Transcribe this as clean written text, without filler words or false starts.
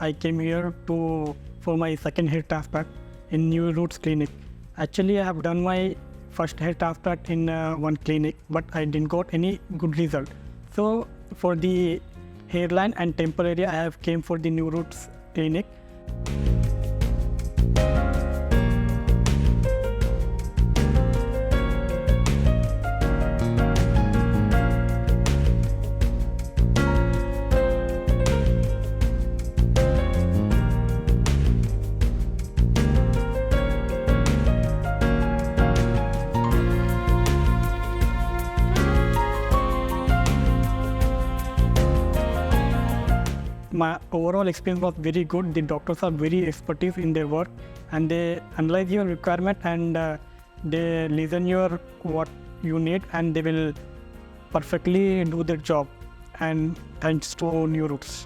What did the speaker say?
I came here for my second hair transplant in New Roots clinic. Actually, I have done my first hair transplant in one clinic, but I didn't got any good result. So for the hairline and temple area, I have came for the New Roots clinic. My overall experience was very good. The doctors are very expertise in their work, and they analyze your requirement and they listen your what you need, and they will perfectly do their job. And thanks to New Roots.